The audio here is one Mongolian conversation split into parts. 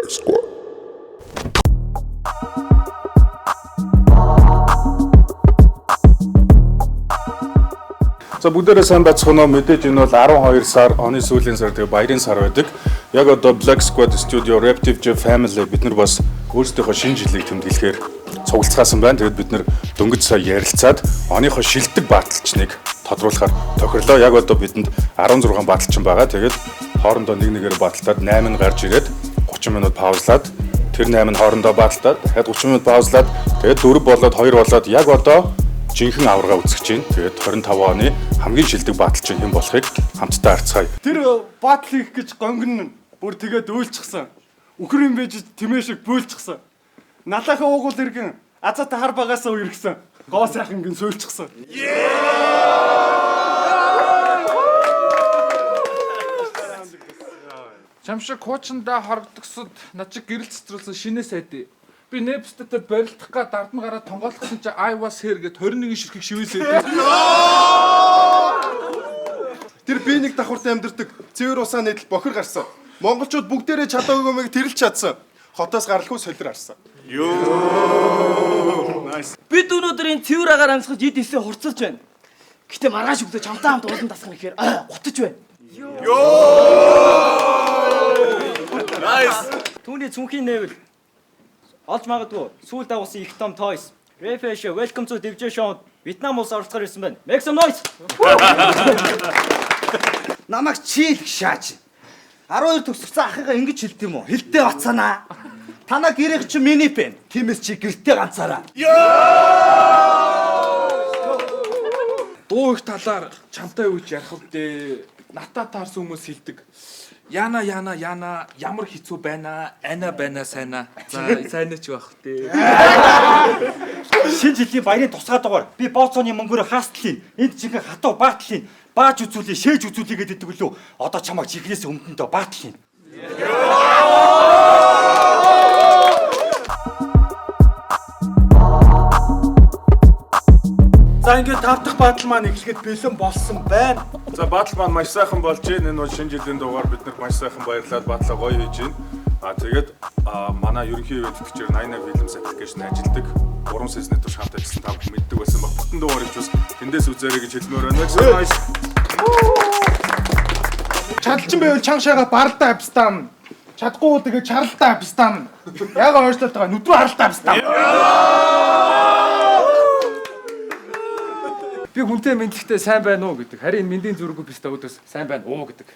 Black Squad. За бүгдээрээ сайн байцгаана уу? Мэдээж энэ бол 12 сар, оны сүүлийн сар тэгээ баярын сар байдаг. Яг одоо Black Squad Studio Raptive J Family бид нар бас өөрсдийнхөө шинэ жилийг тэмдэглэхээр цуглацгаасан байна. Тэгээд бид нар дөнгөж сая ярилцаад оныхоо шилдэг бааталчныг тодруулахаар тохирлоо. Яг одоо бидэнд 16 бааталчин байгаа. Тэгээд хоорондоо нэг нэгээр бааталтаад 8 нь гарч ирээд 30 минут паузлаад тэр 8 нь хоорондоо бааталтаад дахиад 30 минут паузлаад тэгээд 4 болоод 2 болоод яг одоо жинхэнэ аварга үзэж байна. Тэгээд 25 оны хамгийн шилдэг бааталчин хэн болохыг хамтдаа харцгаая. Тэр баатал хийх гэж гонгон бүр тэгээд уйлчихсан. Үхрийн бэж тэмээ шиг бөөлчихсан. Налахаа уугуул иргэн азата хар багаасаа үерхсэн. Гоо сайхан гин сөөлчихсэн. Чамшиг хуучандаа хорогдсод над чиг гэрэл цэцрүүлсэн шинэ сайдээ. Би нэпстэд барилдах га дардна гараа тонгоолгосон чи I was here гэд 21 ширхэг шивээсээ. Тэр би нэг давхартай амьдэрдэг цэвэр усаа нэдэл бохир гарсан. Монголчууд бүгдээрээ чадаагүйг тэрэлж чадсан. Хотоос гаралгүй солир арсан. Бид өнөөдөр энэ цэвэр агаар амсгаж ид эсээ хурцлж байна. Гэтэ маргааш өгдөө чамтай хамт уулан тасгах гэхээр гутаж байна. Түүний цүнхийн нээвэл олж магадгүй сүүл дагуулсан их том toys. Refresh welcome to DJ Show. Вьетнам улс оролцохоор ирсэн байна. Make some noise. Намайг чийл шаач. 12 төгсөрсөн ахыгаа ингэж хэлд юм уу? Хэлдэ бацаанаа. Танаа гэрэх чи миний пен. Тиймээс чи гэртээ ганцаараа. Дуу их талаар чамтай үуч ярих үдээ. Натаа таарсан хүмүүс хэлдэг. Яна ямар хэцүү байна ана байна сайна. За сайнаа ч байх дээ. Шинэ жилийн баярын тусгай дугаар. Би бооцооны мөнгөөр хаастлын. Энд жинхэнэ хатуу баатлын. Бааж үзүүлээ, шээж үзүүлээ гэдэг лөө. Одоо чамайг чихнээс өмнөдөө баатлын. За ингээд тав дахь баатал маань эхлэхэд бэлэн болсон байна. За баатал маань маш сайхан болж байна. Энэ бол шинэ жилийн дугаар бид нар маш сайхан баярлаад баатлаа гоё хийж байна. Тэгээд манай ерөнхий өвлөгчээр 89 Films application ажилладаг. 3 сезонын турш хамт ажилласан та бүхэн мэддэг байсан баг. Бүтэн дугаарыг ч бас тэндээс үзээрэй гэж хэлмээр байна. Чадалчин байвал чанга баралдаа австам. Чадахгүй тэгээ чаралдаа австам. Яг ойртоод байгаа нүдрүү харалтаа австам. Би хүнтэй мэдлэгтэй сайн байна уу гэдэг. Харин мэндийн зүрхгүй бистэ өдөөс сайн байна уу гэдэг.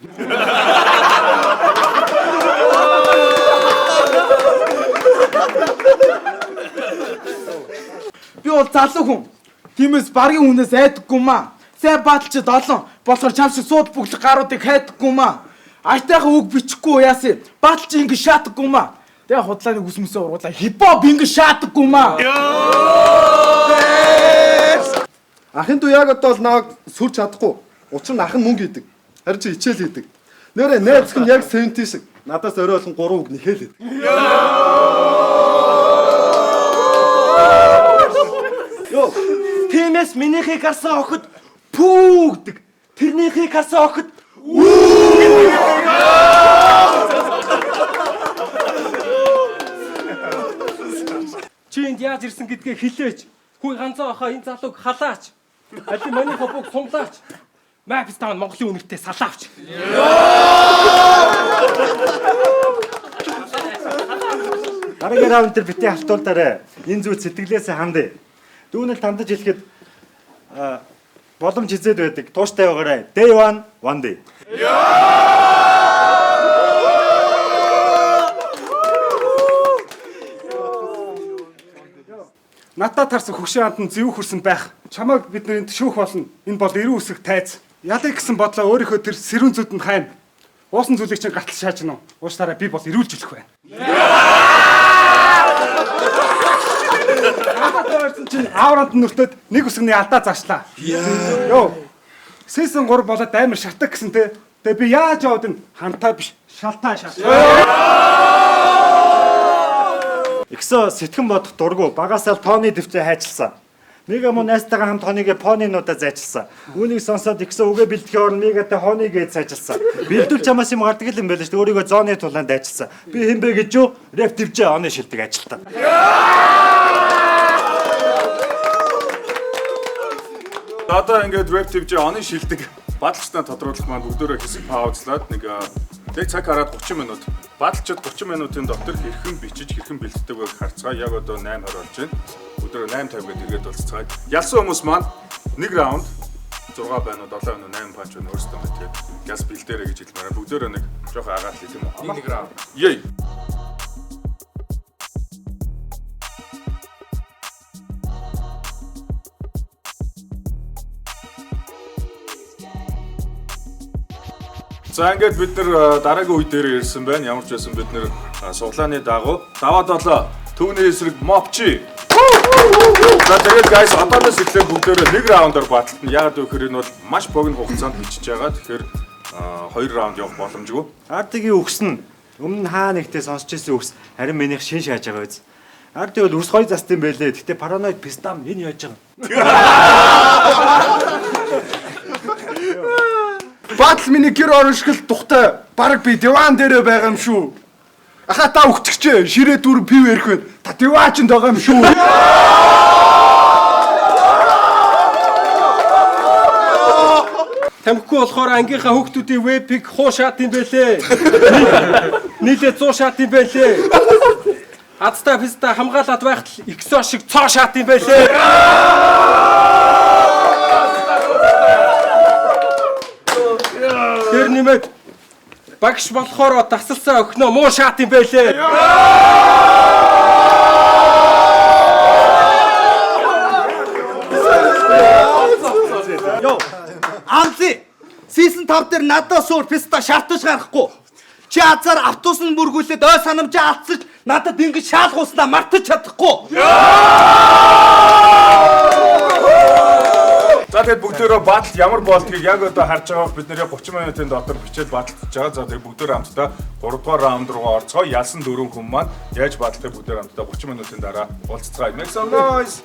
Би бол залуу хүн. Тиймээс баргийн хүнээс айдаггүй маа. Сайн бааталчид олон болохоор чам шиг сууд бүглэг гаруудыг хайдаггүй маа. Айтайхан үг бичихгүй яасан. Бааталч ингэ шаатаггүй маа. Тэгээ худлааны хүсмэсээ уруулаа. Хипхоп ингэ шаатаггүй маа. Ахын дүү яг одоо л нааг сүрч чадахгүй. Учир нь ахын мөнгө идэг. Харин чи хичээл хийдэг. Нэрээ найзх нь яг 70 шиг. Надаас орой болгон 3 үг нэхээлээд. Йоо, тиймээс минийхийг харсан охид пүү гэдэг. Тэрнийхийг харсан охид Чи энд яаж ирсэн гэдгээ хэлээч. Хүй ганцаа хаа энэ залууг халаач. Алин миний хобог сунлаач. Maps Town Монголын үнэртэй салаавч. дараагийн раунд дээр битээ халтуулаарай. Энэ зүйл сэтгэлээсээ хандъя. Дүүнэл тандаж хэлэхэд боломж хизээд байдаг. Тууштай байгаарай. Day 1, one day. Натаа тарсан хөгшин амтан зэвүү хүрсэн байх. Чамайг бид нар энд шүүх болно. Энэ бол эрүү үсэг тайз. Ялыг гэсэн бодлоо өөрийнхөө тэр сэрүүн зүудэнд хайна. Уусан зүйлийг чинь гартал шааж гинөө. Ууштараа би бол эрүүлж хэлэх байна. Чинь аавранд нүртөд нэг үсгний алдаа заашлаа. Йоо. Season 3 болоод амар шатаг гэсэн те. Тэгээ би яаж яваад энэ хантаа биш шалтаа шалтаа. Ихсо сэтгэн бодох дургу багасаа тооны дэвцээ хайчилсан. Мега мөн найстайгаа хамт хоныг понинуудаа зайчилсан. Үүнийг сонсоод ихсэн үгээ бэлтгэхийн орн мегатай хоныг зайчилсан. Бэлдүүл чамаас юм гардаг юм байл шүү дээ. Өөрийгөө зооны тулаанд дайчилсан. Би хинбэ гэж юу? Рэп твжээ оны шилдэг ажилтаа. Одоо ингээд рэп твжээ оны шилдэг бааталчтай тодруулах маань бүгдөө хэсэг паузлаад нэг цаг хараад 30 минут. Бааталчид 30 минутын дотор хэрхэн бичиж хэрхэн бэлддэг байг харцгаа. Яг одоо 8:20 болж байна. Өдөр 8:50 гээд иргэд болцгаая. Ялсан хүмүүс маань 1 раунд 6 байна уу 7 байна уу 8 панч байна өөрсдөө тэгээд газ бэлдээрэй гэж хэлмээр бүгдөө нэг жоохон агаал хийх юм уу? 1 раунд. Яй. За ингээд бид нар дараагийн үе дээр ирсэн байна. Ямар ч байсан бид нар суглааны дагуу даваа долоо төвний эсрэг мопчи. За тэгээд guys одоос эхлээд бүгдээрээ 1 раундаар баталтна. Яагаад гэвэл энэ бол маш богино хугацаанд бичиж байгаа. Тэгэхээр 2 раунд явах боломжгүй. Ардгийн үгс нь өмнө хаа нэгтээ сонсч ирсэн үгс харин минийх шин шааж байгаа биз. Ард тэгвэл үс гоё заст юм байлээ. Гэтэ параноид пистам энэ яаж байгаа. Батл миний гэр орон шиг тухтай баг би диван дээрээ байгаа юм шүү. Аха та өгчгчээ ширээ дүр пив ярих вэ? Та диваачнд байгаа юм шүү. Тамхигүй болохоор ангийнхаа хүүхдүүдийн веб-ийг хуу шаат юм байлээ. Нийлээ 100 шаат юм байлээ. Азта фиста хамгаалаад байхад иксо шиг цоо шаат юм байлээ. Тэр нэмээд багш болохоор тасалсан өхнөө муу шаат юм байлээ. Йоо. Амзи. Season 5 дээр надад суур писта шаартаж гарахгүй. Чи азар автобусны мөргүүлээд ой санамжаа алдсаж надад ингэж шаалгууснаа мартаж чадахгүй. За тэгээд бүгдээрээ батал ямар болдгийг яг одоо харж байгаа бид нэр 30 минутын дотор бичээд баталж байгаа. За тэгээд бүгдээрээ хамтдаа 3 дугаар раунд руу орцгоо. Ялсан 4 хүн маань яаж баталтай бүгдээрээ хамтдаа 30 минутын дараа уулзцгаая. Make some noise.